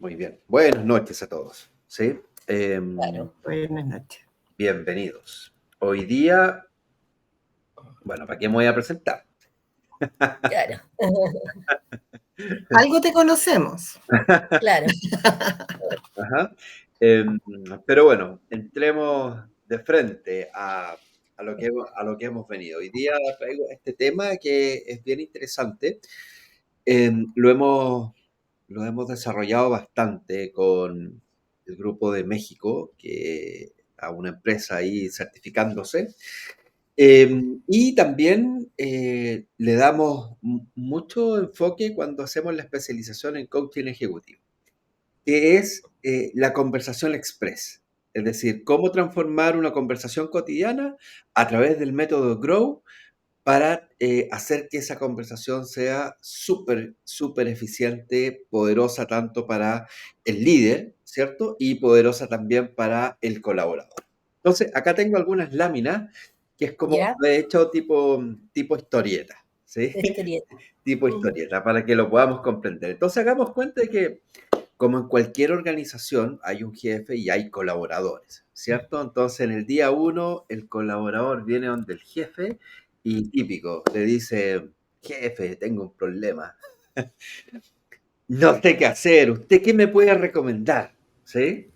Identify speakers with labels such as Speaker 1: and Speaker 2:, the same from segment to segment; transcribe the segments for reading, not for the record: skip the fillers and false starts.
Speaker 1: Muy bien. Buenas noches a todos. ¿Sí?
Speaker 2: Claro,
Speaker 3: Buenas noches.
Speaker 1: Bienvenidos. Hoy día, bueno, ¿para qué me voy a presentar?
Speaker 2: claro,
Speaker 3: Algo te conocemos.
Speaker 2: claro.
Speaker 1: Ajá. Em, pero bueno, entremos de frente a lo que hemos venido. Hoy día traigo este tema que es bien interesante. Lo hemos desarrollado bastante con el grupo de México, que a una empresa ahí certificándose. Y también le damos mucho enfoque cuando hacemos la especialización en coaching ejecutivo, que es la conversación express. Es decir, cómo transformar una conversación cotidiana a través del método Grow para hacer que esa conversación sea súper, súper eficiente, poderosa tanto para el líder, ¿cierto? Y poderosa también para el colaborador. Entonces, acá tengo algunas láminas que es como
Speaker 2: ¿Ya?
Speaker 1: de hecho tipo historieta, ¿sí?
Speaker 2: De historieta.
Speaker 1: Tipo
Speaker 2: Ujú.
Speaker 1: historieta, para que lo podamos comprender. Entonces, hagamos cuenta de que, como en cualquier organización, hay un jefe y hay colaboradores, ¿cierto? Entonces, en el día uno, el colaborador viene donde el jefe y típico, le dice, jefe, tengo un problema, no sé qué hacer, ¿usted qué me puede recomendar? ¿Sí?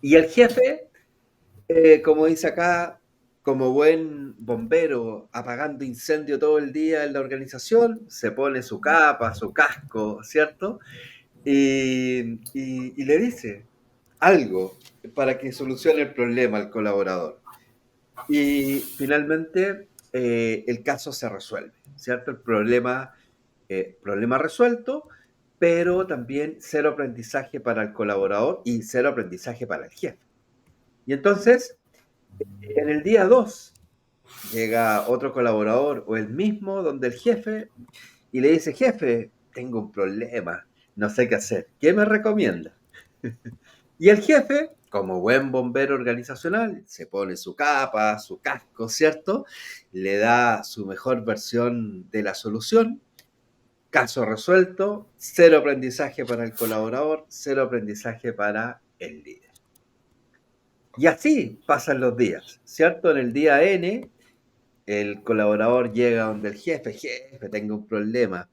Speaker 1: Y el jefe, como dice acá, como buen bombero apagando incendio todo el día en la organización, se pone su capa, su casco, ¿cierto? Y le dice algo para que solucione el problema al colaborador. Y finalmente el caso se resuelve, ¿cierto? Problema resuelto, pero también cero aprendizaje para el colaborador y cero aprendizaje para el jefe. Y entonces, en el día 2 llega otro colaborador o el mismo donde el jefe y le dice, jefe, tengo un problema, no sé qué hacer, ¿qué me recomienda? Y el jefe, como buen bombero organizacional, se pone su capa, su casco, ¿cierto? Le da su mejor versión de la solución. Caso resuelto, cero aprendizaje para el colaborador, cero aprendizaje para el líder. Y así pasan los días, ¿cierto? En el día N, el colaborador llega donde el jefe, jefe, tengo un problema,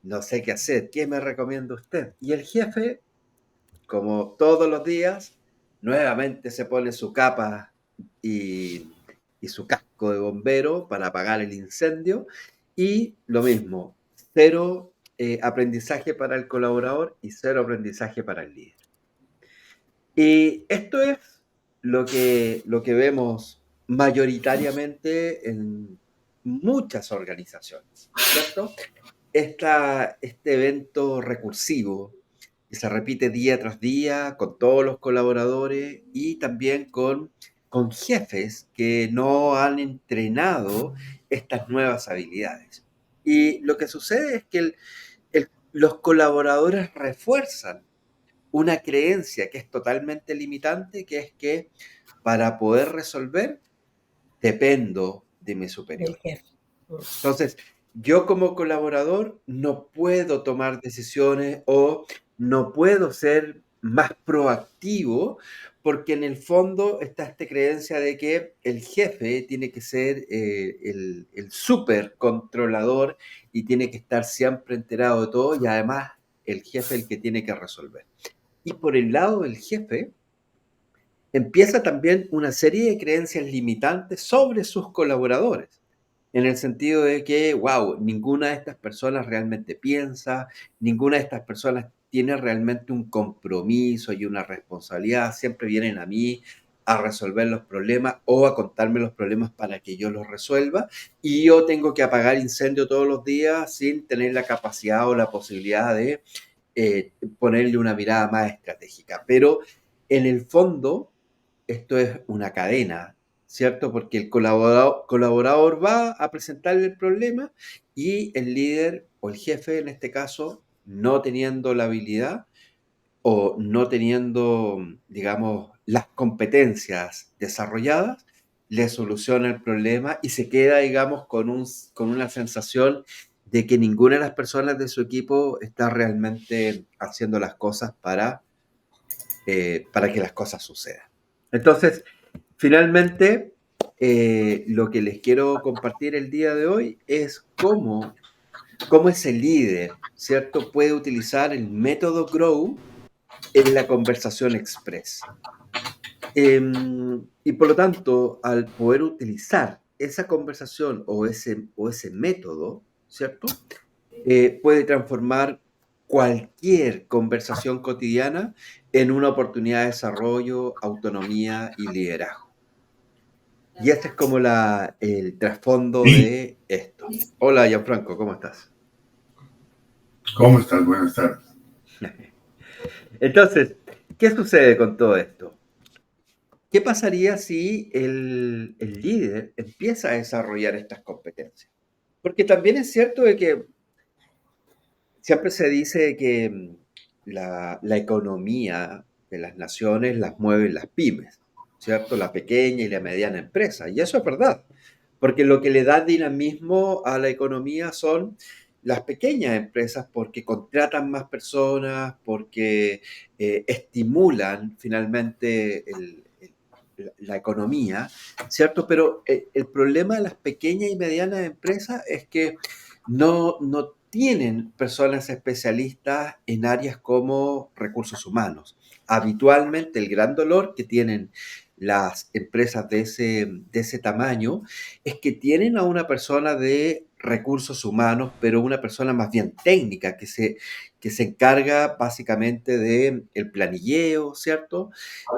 Speaker 1: no sé qué hacer, ¿qué me recomienda usted? Y el jefe, como todos los días, nuevamente se pone su capa y, y su casco de bombero para apagar el incendio. Y lo mismo, cero aprendizaje para el colaborador y cero aprendizaje para el líder. Y esto es lo que vemos mayoritariamente en muchas organizaciones, ¿cierto? Este evento recursivo que se repite día tras día con todos los colaboradores y también con jefes que no han entrenado estas nuevas habilidades. Y lo que sucede es que los colaboradores refuerzan una creencia que es totalmente limitante, que es que para poder resolver dependo de mi
Speaker 2: Del
Speaker 1: superior.
Speaker 2: jefe. Mm.
Speaker 1: Entonces, yo como colaborador no puedo tomar decisiones o no puedo ser más proactivo porque en el fondo está esta creencia de que el jefe tiene que ser el súper controlador y tiene que estar siempre enterado de todo y además el jefe el que tiene que resolver. Y por el lado del jefe, empieza también una serie de creencias limitantes sobre sus colaboradores, en el sentido de que, wow, ninguna de estas personas realmente piensa, ninguna de estas personas tiene realmente un compromiso y una responsabilidad, siempre vienen a mí a resolver los problemas o a contarme los problemas para que yo los resuelva y yo tengo que apagar incendio todos los días sin tener la capacidad o la posibilidad de ponerle una mirada más estratégica. Pero en el fondo, esto es una cadena, ¿cierto? Porque el colaborador va a presentarle el problema y el líder o el jefe, en este caso, no teniendo la habilidad o no teniendo, digamos, las competencias desarrolladas, le soluciona el problema y se queda, digamos, con una sensación de que ninguna de las personas de su equipo está realmente haciendo las cosas para que las cosas sucedan. Entonces, finalmente, lo que les quiero compartir el día de hoy es cómo ese líder, ¿cierto?, puede utilizar el método Grow en la conversación express. Y por lo tanto, al poder utilizar esa conversación o ese método, ¿cierto?, puede transformar cualquier conversación cotidiana en una oportunidad de desarrollo, autonomía y liderazgo. Y este es como el trasfondo de esto. Hola, Gianfranco, ¿cómo estás?
Speaker 4: ¿Cómo estás? Buenas tardes.
Speaker 1: Entonces, ¿qué sucede con todo esto? ¿Qué pasaría si el líder empieza a desarrollar estas competencias? Porque también es cierto de que siempre se dice que la economía de las naciones las mueven las pymes, ¿cierto? La pequeña y la mediana empresa. Y eso es verdad, porque lo que le da dinamismo a la economía son las pequeñas empresas porque contratan más personas, porque estimulan finalmente la economía, ¿cierto? Pero el problema de las pequeñas y medianas empresas es que no tienen personas especialistas en áreas como recursos humanos. Habitualmente el gran dolor que tienen las empresas de ese tamaño es que tienen a una persona de recursos humanos, pero una persona más bien técnica que se encarga básicamente del planilleo, ¿cierto?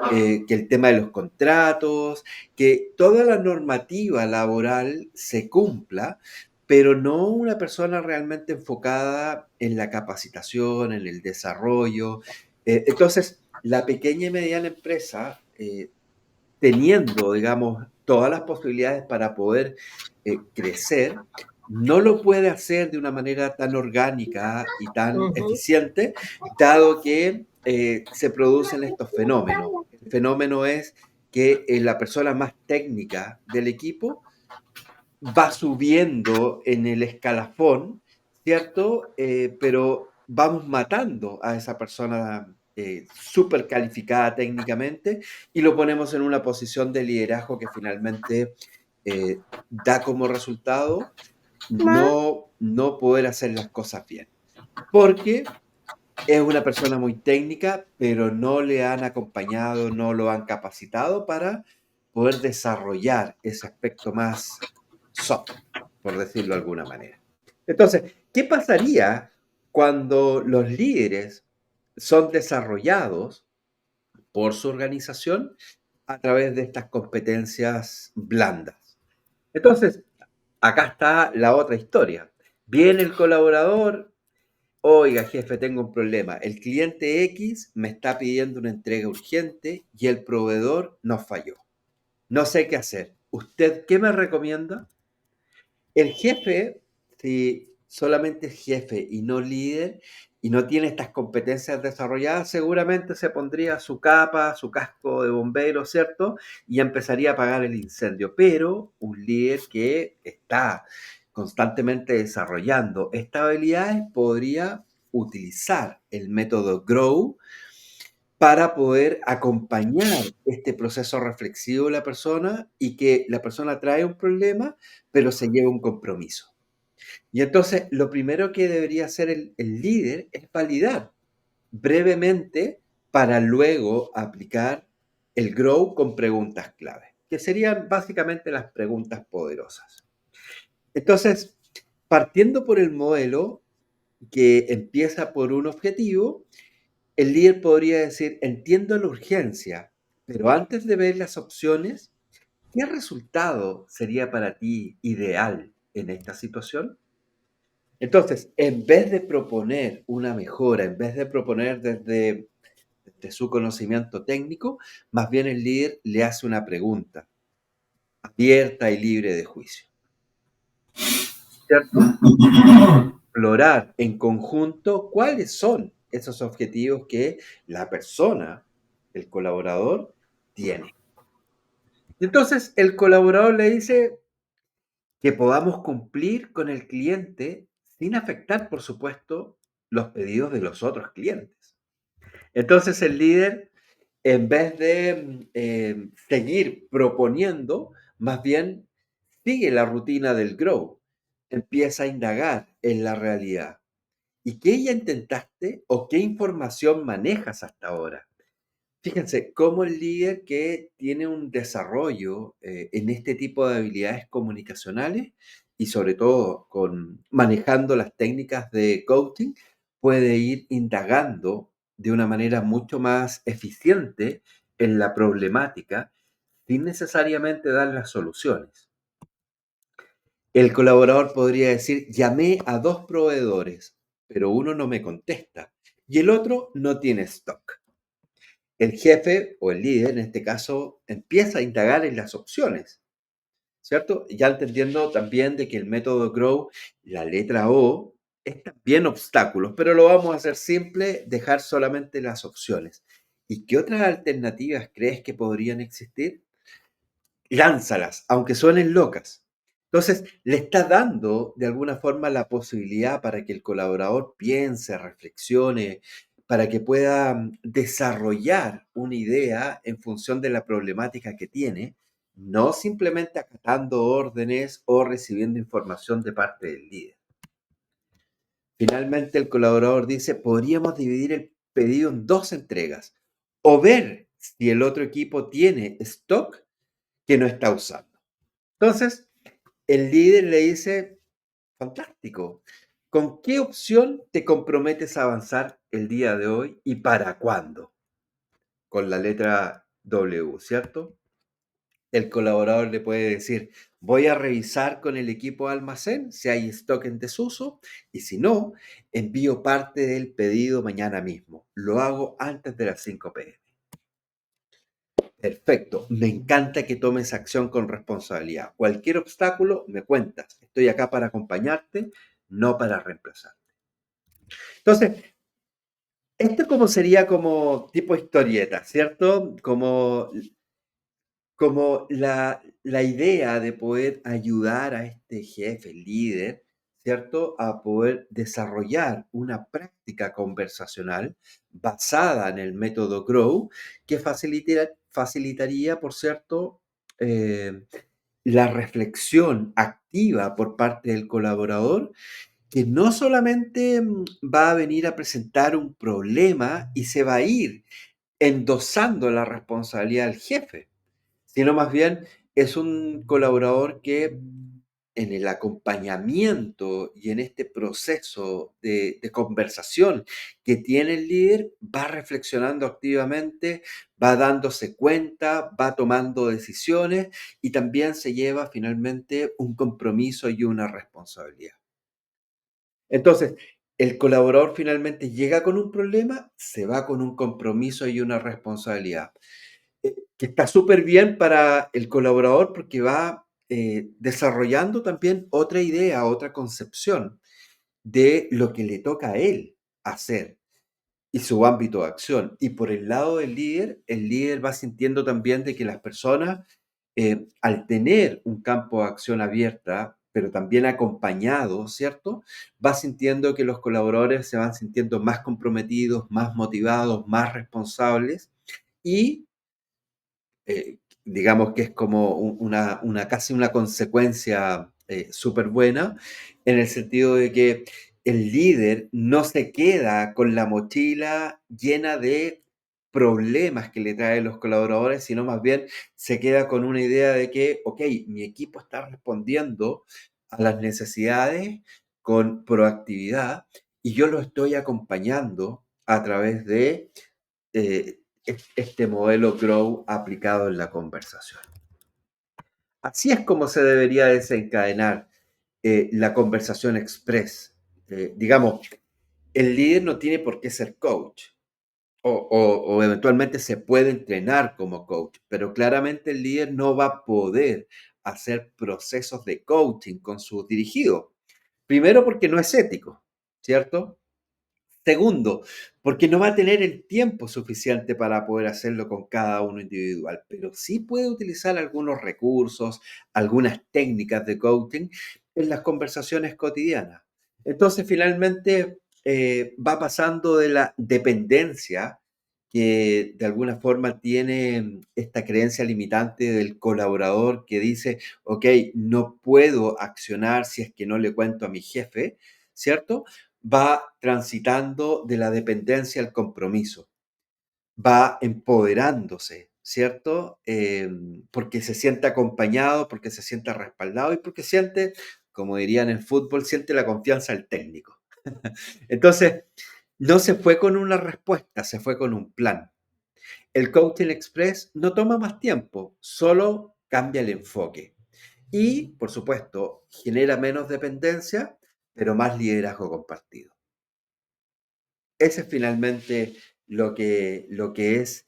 Speaker 1: Que el tema de los contratos, que toda la normativa laboral se cumpla, pero no una persona realmente enfocada en la capacitación, en el desarrollo. Entonces, la pequeña y mediana empresa, teniendo, digamos, todas las posibilidades para poder crecer, no lo puede hacer de una manera tan orgánica y tan
Speaker 2: Ujú.
Speaker 1: eficiente, dado que se producen estos fenómenos. El fenómeno es que la persona más técnica del equipo va subiendo en el escalafón, ¿cierto? Pero vamos matando a esa persona súper calificada técnicamente y lo ponemos en una posición de liderazgo que finalmente da como resultado no poder hacer las cosas bien. Porque es una persona muy técnica, pero no le han acompañado, no lo han capacitado para poder desarrollar ese aspecto más soft, por decirlo de alguna manera. Entonces, ¿qué pasaría cuando los líderes son desarrollados por su organización a través de estas competencias blandas? Entonces, acá está la otra historia. Viene el colaborador. Oiga, jefe, tengo un problema. El cliente X me está pidiendo una entrega urgente y el proveedor nos falló. No sé qué hacer. ¿Usted qué me recomienda? El jefe, si solamente es jefe y no líder y no tiene estas competencias desarrolladas, seguramente se pondría su capa, su casco de bombero, ¿cierto? Y empezaría a apagar el incendio. Pero un líder que está constantemente desarrollando estas habilidades podría utilizar el método Grow para poder acompañar este proceso reflexivo de la persona y que la persona trae un problema, pero se lleve un compromiso. Y entonces, lo primero que debería hacer el líder es validar brevemente para luego aplicar el Grow con preguntas clave, que serían básicamente las preguntas poderosas. Entonces, partiendo por el modelo que empieza por un objetivo, el líder podría decir, entiendo la urgencia, pero antes de ver las opciones, ¿qué resultado sería para ti ideal en esta situación? Entonces, en vez de proponer una mejora, en vez de proponer desde su conocimiento técnico, más bien el líder le hace una pregunta abierta y libre de juicio, ¿cierto? Explorar en conjunto cuáles son esos objetivos que la persona, el colaborador, tiene. Entonces, el colaborador le dice que podamos cumplir con el cliente sin afectar, por supuesto, los pedidos de los otros clientes. Entonces el líder, en vez de seguir proponiendo, más bien sigue la rutina del grow, empieza a indagar en la realidad. ¿Y qué ya intentaste o qué información manejas hasta ahora? Fíjense, cómo el líder que tiene un desarrollo en este tipo de habilidades comunicacionales y sobre todo con manejando las técnicas de coaching, puede ir indagando de una manera mucho más eficiente en la problemática sin necesariamente dar las soluciones. El colaborador podría decir, llamé a dos proveedores, pero uno no me contesta y el otro no tiene stock. El jefe o el líder, en este caso, empieza a indagar en las opciones, ¿cierto? Ya entendiendo también de que el método GROW, la letra O, es también obstáculos, pero lo vamos a hacer simple, dejar solamente las opciones. ¿Y qué otras alternativas crees que podrían existir? Lánzalas, aunque suenen locas. Entonces, le estás dando de alguna forma la posibilidad para que el colaborador piense, reflexione, para que pueda desarrollar una idea en función de la problemática que tiene, no simplemente acatando órdenes o recibiendo información de parte del líder. Finalmente, el colaborador dice, podríamos dividir el pedido en dos entregas o ver si el otro equipo tiene stock que no está usando. Entonces, el líder le dice, fantástico, ¿con qué opción te comprometes a avanzar el día de hoy y para cuándo? Con la letra W, ¿cierto? El colaborador le puede decir, voy a revisar con el equipo de almacén si hay stock en desuso y si no, envío parte del pedido mañana mismo. Lo hago antes de las 5 p.m. Perfecto, me encanta que tomes acción con responsabilidad. Cualquier obstáculo, me cuentas. Estoy acá para acompañarte, no para reemplazarte. Entonces, esto como sería como tipo historieta, ¿cierto? Como la idea de poder ayudar a este jefe, líder, ¿cierto? A poder desarrollar una práctica conversacional basada en el método GROW que facilitaría, por cierto, eh, la reflexión activa por parte del colaborador, que no solamente va a venir a presentar un problema y se va a ir endosando la responsabilidad al jefe, sino más bien es un colaborador que en el acompañamiento y en este proceso de conversación que tiene el líder, va reflexionando activamente, va dándose cuenta, va tomando decisiones y también se lleva finalmente un compromiso y una responsabilidad. Entonces, el colaborador finalmente llega con un problema, se va con un compromiso y una responsabilidad que está súper bien para el colaborador porque va desarrollando también otra idea, otra concepción de lo que le toca a él hacer y su ámbito de acción. Y por el lado del líder, el líder va sintiendo también de que las personas, al tener un campo de acción abierta, pero también acompañado, ¿cierto? Va sintiendo que los colaboradores se van sintiendo más comprometidos, más motivados, más responsables y digamos que es como casi una consecuencia súper buena, en el sentido de que el líder no se queda con la mochila llena de problemas que le traen los colaboradores, sino más bien se queda con una idea de que, ok, mi equipo está respondiendo a las necesidades con proactividad y yo lo estoy acompañando a través de este modelo Grow aplicado en la conversación. Así es como se debería desencadenar la conversación express. Digamos, el líder no tiene por qué ser coach o eventualmente se puede entrenar como coach, pero claramente el líder no va a poder hacer procesos de coaching con sus dirigidos. Primero porque no es ético, ¿cierto? Segundo, porque no va a tener el tiempo suficiente para poder hacerlo con cada uno individual, pero sí puede utilizar algunos recursos, algunas técnicas de coaching en las conversaciones cotidianas. Entonces, finalmente, va pasando de la dependencia que de alguna forma tiene esta creencia limitante del colaborador que dice, ok, no puedo accionar si es que no le cuento a mi jefe, ¿cierto? Va transitando de la dependencia al compromiso, va empoderándose, ¿cierto? Porque se siente acompañado, porque se siente respaldado y porque siente, como dirían en fútbol, siente la confianza del técnico. Entonces, no se fue con una respuesta, se fue con un plan. El Coaching Express no toma más tiempo, solo cambia el enfoque. Y, por supuesto, genera menos dependencia, pero más liderazgo compartido. Ese es finalmente lo que es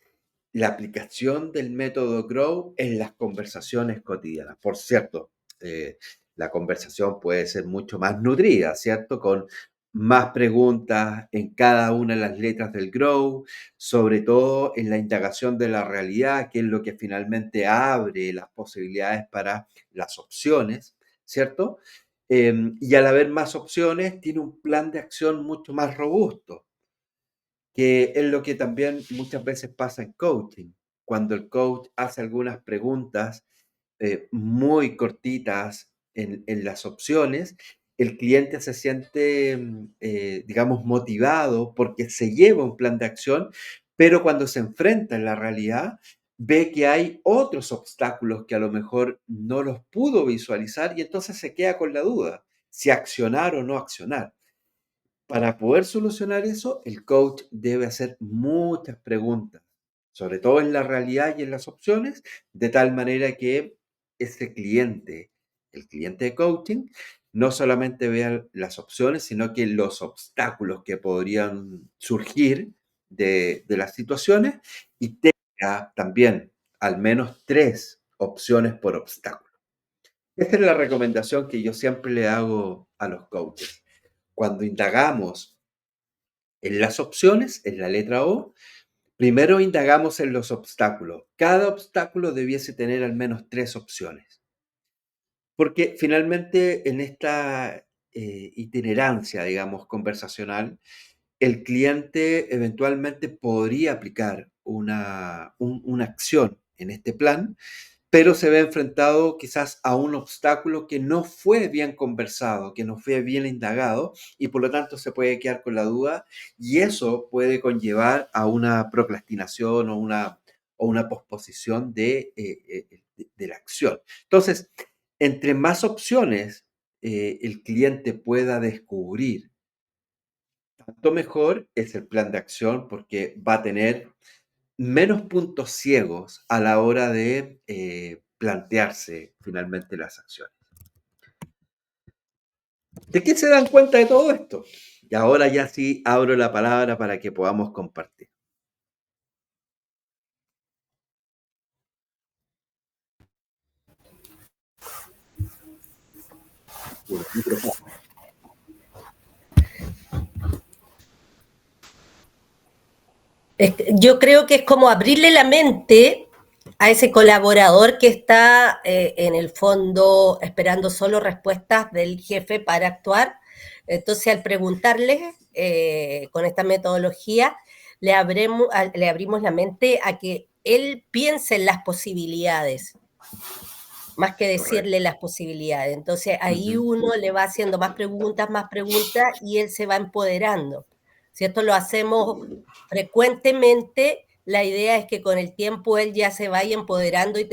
Speaker 1: la aplicación del método Grow en las conversaciones cotidianas. Por cierto, la conversación puede ser mucho más nutrida, ¿cierto? Con más preguntas en cada una de las letras del Grow, sobre todo en la indagación de la realidad, que es lo que finalmente abre las posibilidades para las opciones, ¿cierto? Y al haber más opciones, tiene un plan de acción mucho más robusto, que es lo que también muchas veces pasa en coaching. Cuando el coach hace algunas preguntas muy cortitas en las opciones, el cliente se siente, digamos, motivado porque se lleva un plan de acción, pero cuando se enfrenta en la realidad, ve que hay otros obstáculos que a lo mejor no los pudo visualizar y entonces se queda con la duda si accionar o no accionar. Para poder solucionar eso, el coach debe hacer muchas preguntas, sobre todo en la realidad y en las opciones, de tal manera que ese cliente, el cliente de coaching, no solamente vea las opciones, sino que los obstáculos que podrían surgir de las situaciones y tenga también al menos 3 opciones por obstáculo. Esta es la recomendación que yo siempre le hago a los coaches. Cuando indagamos en las opciones, en la letra O, primero indagamos en los obstáculos. Cada obstáculo debiese tener al menos 3 opciones. Porque finalmente en esta itinerancia, digamos, conversacional, el cliente eventualmente podría aplicar una acción en este plan, pero se ve enfrentado quizás a un obstáculo que no fue bien conversado, que no fue bien indagado y por lo tanto se puede quedar con la duda y eso puede conllevar a una procrastinación o una posposición de la acción. Entonces, entre más opciones el cliente pueda descubrir, tanto mejor es el plan de acción porque va a tener menos puntos ciegos a la hora de plantearse finalmente las acciones. ¿De qué se dan cuenta de todo esto? Y ahora ya sí abro la palabra para que podamos compartir.
Speaker 2: Yo creo que es como abrirle la mente a ese colaborador que está en el fondo esperando solo respuestas del jefe para actuar. Entonces, al preguntarle con esta metodología, le abrimos la mente a que él piense en las posibilidades, más que decirle
Speaker 1: Correcto.
Speaker 2: las posibilidades. Entonces, ahí uno le va haciendo más preguntas, y él se va empoderando. Si esto lo hacemos frecuentemente, la idea es que con el tiempo él ya se vaya empoderando y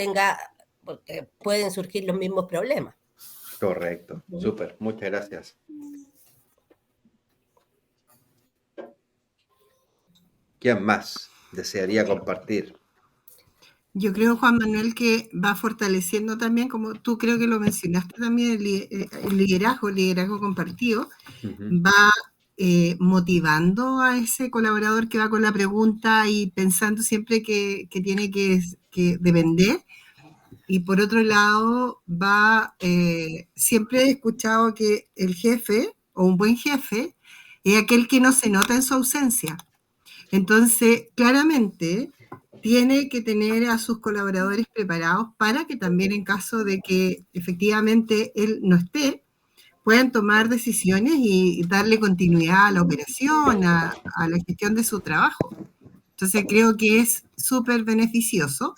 Speaker 2: porque pueden surgir los mismos problemas.
Speaker 1: Correcto. Súper. Muchas gracias. ¿Quién más desearía compartir?
Speaker 3: Yo creo, Juan Manuel, que va fortaleciendo también, como tú creo que lo mencionaste también, el liderazgo compartido, va motivando a ese colaborador que va con la pregunta y pensando siempre que tiene que depender. Y por otro lado, siempre he escuchado que el jefe o un buen jefe es aquel que no se nota en su ausencia. Entonces, claramente, tiene que tener a sus colaboradores preparados para que también en caso de que efectivamente él no esté, puedan tomar decisiones y darle continuidad a la operación, a la gestión de su trabajo. Entonces creo que es súper beneficioso,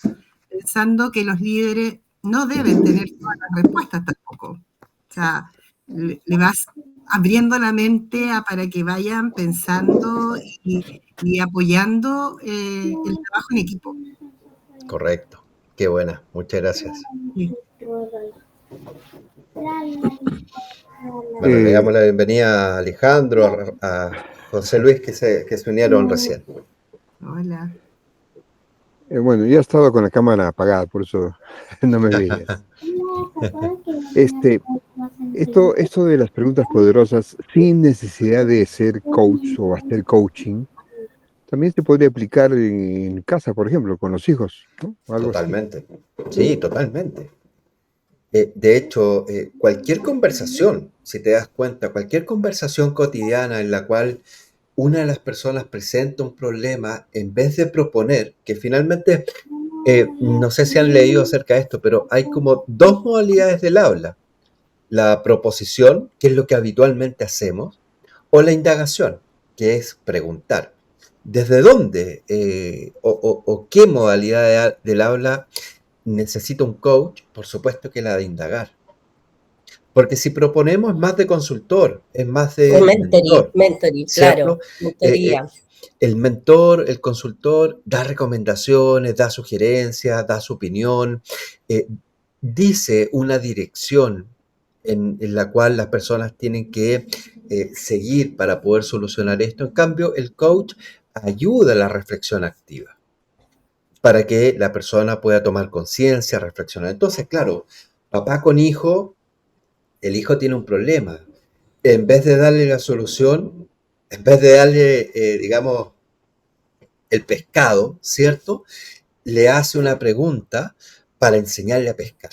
Speaker 3: pensando que los líderes no deben tener todas las respuestas tampoco. O sea, le vas abriendo la mente para que vayan pensando y apoyando el trabajo en equipo.
Speaker 5: Correcto. Qué buena. Muchas gracias.
Speaker 3: Sí.
Speaker 5: Bueno, le damos la bienvenida a Alejandro, a José Luis, que se unieron recién.
Speaker 3: Hola.
Speaker 6: Bueno, ya estaba con la cámara apagada, por eso no me veía. Esto de las preguntas poderosas, sin necesidad de ser coach o hacer coaching, también se podría aplicar en casa, por ejemplo, con los hijos, ¿no? Algo
Speaker 5: Totalmente. Así. Sí, totalmente. De hecho, cualquier conversación, si te das cuenta, cualquier conversación cotidiana en la cual una de las personas presenta un problema, en vez de proponer, que finalmente, no sé si han leído acerca de esto, pero hay como dos modalidades del habla. La proposición, que es lo que habitualmente hacemos, o la indagación, que es preguntar. ¿Desde dónde o qué modalidad del habla necesita un coach? Por supuesto que la de indagar. Porque si proponemos es más de consultor, es más de
Speaker 2: mentoring,
Speaker 5: ¿cierto?
Speaker 2: claro, mentoría.
Speaker 5: El mentor, el consultor, da recomendaciones, da sugerencias, da su opinión, dice una dirección en la cual las personas tienen que seguir para poder solucionar esto. En cambio, el coach ayuda a la reflexión activa para que la persona pueda tomar conciencia, reflexionar. Entonces, claro, papá con hijo, el hijo tiene un problema. En vez de darle la solución, en vez de darle, digamos, el pescado, ¿cierto? Le hace una pregunta para enseñarle a pescar.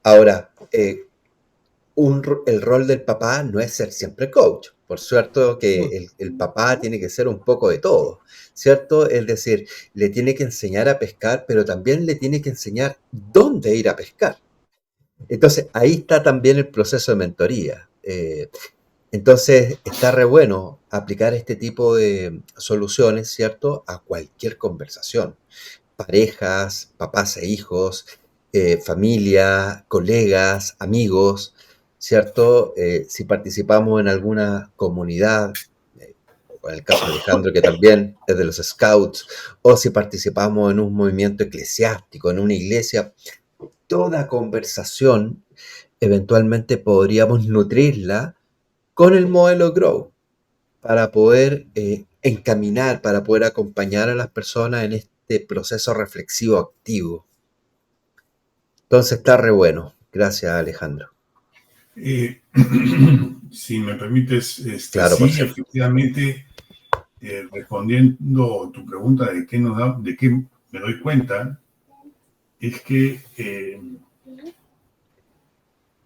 Speaker 5: Ahora, el rol del papá no es ser siempre coach. Por suerte que el papá tiene que ser un poco de todo, ¿cierto? Es decir, le tiene que enseñar a pescar, pero también le tiene que enseñar dónde ir a pescar. Entonces, ahí está también el proceso de mentoría. Entonces, está re bueno aplicar este tipo de soluciones, ¿cierto? A cualquier conversación. Parejas, papás e hijos, familia, colegas, amigos, ¿cierto? Si participamos en alguna comunidad, en el caso de Alejandro, que también es de los Scouts, o si participamos en un movimiento eclesiástico, en una iglesia, toda conversación eventualmente podríamos nutrirla con el modelo Grow para poder encaminar, para poder acompañar a las personas en este proceso reflexivo activo. Entonces está re bueno. Gracias, Alejandro.
Speaker 4: Si me permites,
Speaker 5: claro,
Speaker 4: sí, efectivamente, respondiendo tu pregunta de qué me doy cuenta, es que,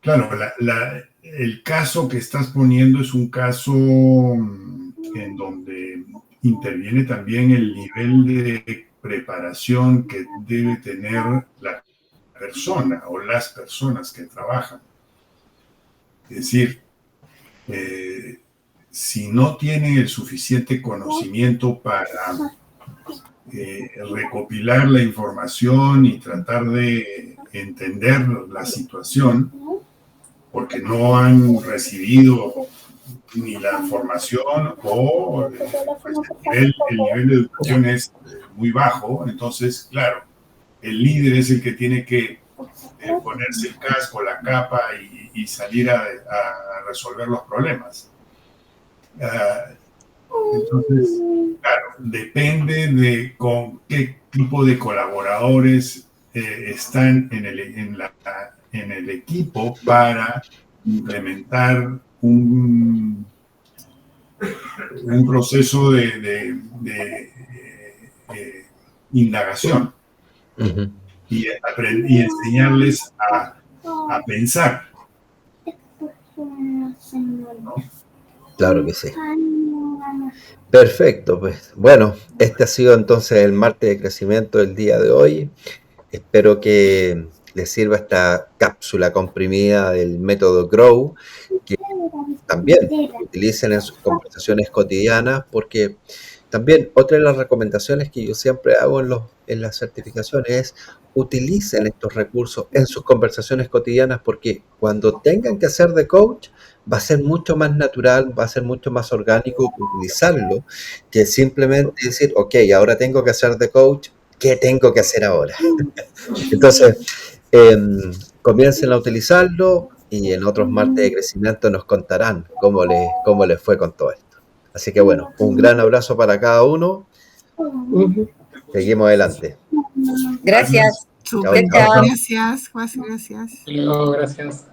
Speaker 4: claro, el caso que estás poniendo es un caso en donde interviene también el nivel de preparación que debe tener la persona o las personas que trabajan. Es decir, si no tienen el suficiente conocimiento para recopilar la información y tratar de entender la situación, porque no han recibido ni la formación o pues, el nivel de educación es muy bajo, entonces, claro, el líder es el que tiene que ponerse el casco, la capa y salir a resolver los problemas. Entonces, claro, depende de con qué tipo de colaboradores están en el equipo para implementar un proceso de indagación.
Speaker 5: Uh-huh.
Speaker 4: Y enseñarles a pensar.
Speaker 5: ¿No? Claro que sí. Perfecto, pues. Bueno, este ha sido entonces el martes de crecimiento del día de hoy. Espero que les sirva esta cápsula comprimida del método Grow, que también utilicen en sus conversaciones cotidianas, porque también otra de las recomendaciones que yo siempre hago en las certificaciones es utilicen estos recursos en sus conversaciones cotidianas, porque cuando tengan que hacer de coach va a ser mucho más natural, va a ser mucho más orgánico utilizarlo que simplemente decir, ok, ahora tengo que hacer de coach, ¿qué tengo que hacer ahora? Entonces, comiencen a utilizarlo y en otros martes de crecimiento nos contarán cómo les fue con todo esto. Así que bueno, un gran abrazo para cada uno. Seguimos adelante.
Speaker 2: Gracias.
Speaker 3: Súper,
Speaker 5: Chao, chao.
Speaker 3: gracias, Juan, gracias.
Speaker 7: Hasta luego, gracias.